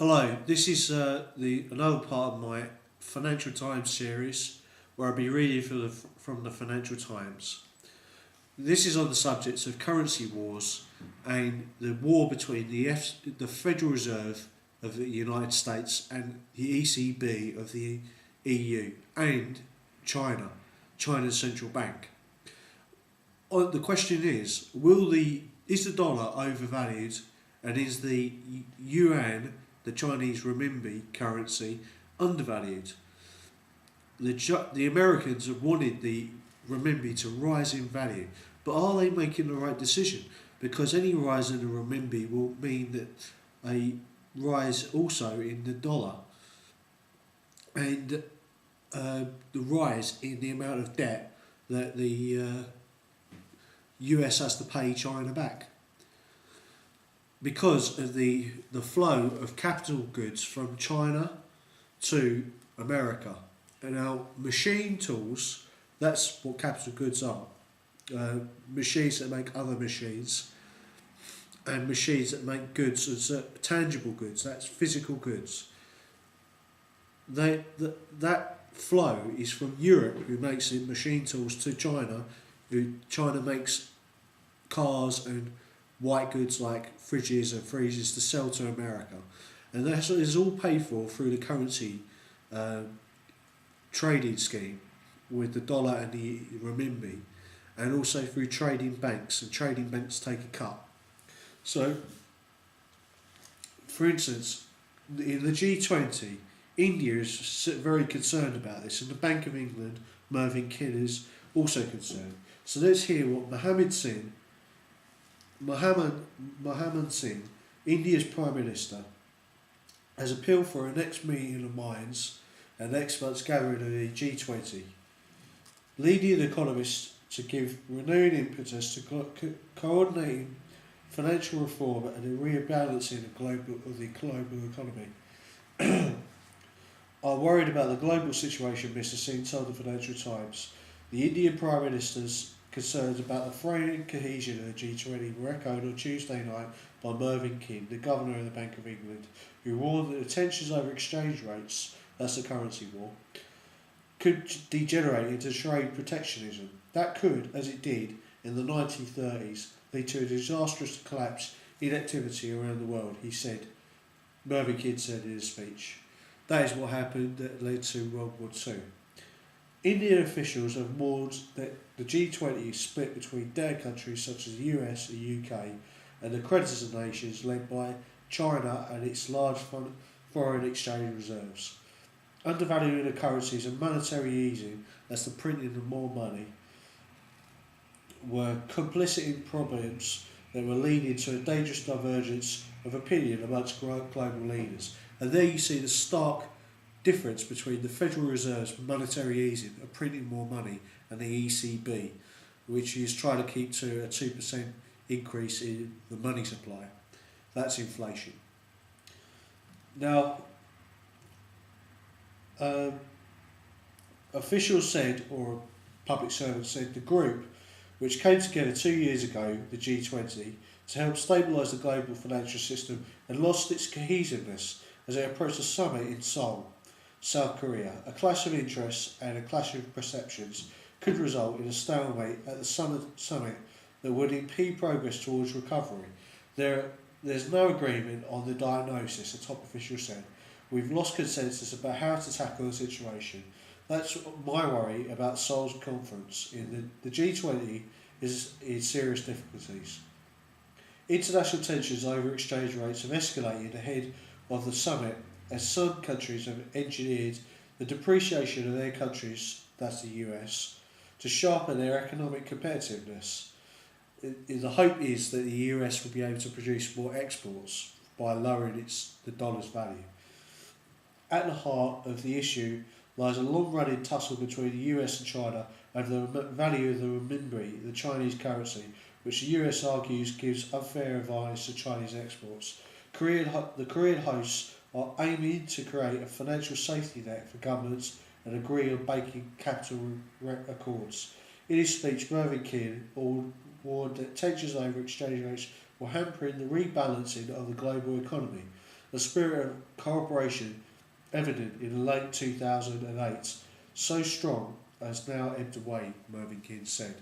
Hello, this is another part of my Financial Times series where I'll be reading from the Financial Times. This is on the subject of currency wars and the war between the Federal Reserve of the United States and the ECB of the EU and China's central bank. The question is, is the dollar overvalued, and is the yuan, the Chinese renminbi currency, undervalued? The Americans have wanted the renminbi to rise in value, but are they making the right decision? Because any rise in the renminbi will mean that a rise also in the dollar and the rise in the amount of debt that the US has to pay China back, because of the flow of capital goods from China to America. And now machine tools, that's what capital goods are. Machines that make other machines, and machines that make goods as tangible goods, that's physical goods. That flow is from Europe, who makes the machine tools, to China, who China makes cars and white goods like fridges and freezers to sell to America. And that is all paid for through the currency trading scheme with the dollar and the renminbi, and also through trading banks, and trading banks take a cut. So, for instance, in the G20, India is very concerned about this, and the Bank of England, Mervyn King, is also concerned. So let's hear what Mohammed Singh, India's Prime Minister, has appealed for a next meeting of minds and next month's gathering of the G20, leading economists to give renewed impetus to coordinating financial reform and the rebalancing of the global economy. Are worried about the global situation, Mr. Singh told the Financial Times. The Indian Prime Minister's concerns about the fraying cohesion of the G20 were echoed on Tuesday night by Mervyn King, the Governor of the Bank of England, who warned that the tensions over exchange rates, that's the currency war, could degenerate into trade protectionism. That could, as it did in the 1930s, lead to a disastrous collapse in activity around the world, he said. Mervyn King said in his speech. That is what happened that led to World War II. Indian officials have warned that the G20 is split between debt countries such as the US, the UK, and the creditor nations led by China and its large foreign exchange reserves. Undervaluing the currencies and monetary easing, that's the printing of more money, were complicit in problems that were leading to a dangerous divergence of opinion amongst global leaders. And there you see the stark difference between the Federal Reserve's monetary easing of printing more money and the ECB, which is trying to keep to a 2% increase in the money supply. That's inflation. Now, officials said, or public servants said, the group, which came together 2 years ago, the G20, to help stabilise the global financial system, had lost its cohesiveness as it approached a summit in Seoul, South Korea. A clash of interests and a clash of perceptions could result in a stalemate at the summit that would impede progress towards recovery. There's no agreement on the diagnosis, a top official said. We've lost consensus about how to tackle the situation. That's my worry about Seoul's conference. The G20 is in serious difficulties. International tensions over exchange rates have escalated ahead of the summit, as some countries have engineered the depreciation of their countries, that's the US, to sharpen their economic competitiveness. The hope is that the US will be able to produce more exports by lowering the dollar's value. At the heart of the issue lies a long-running tussle between the US and China over the value of the renminbi, the Chinese currency, which the US argues gives unfair advantage to Chinese exports. The Korean hosts are aiming to create a financial safety net for governments and agree on banking capital accords. In his speech, Mervyn King warned that tensions over exchange rates were hampering the rebalancing of the global economy. the spirit of cooperation evident in late 2008 so strong has now ebbed away, Mervyn King said.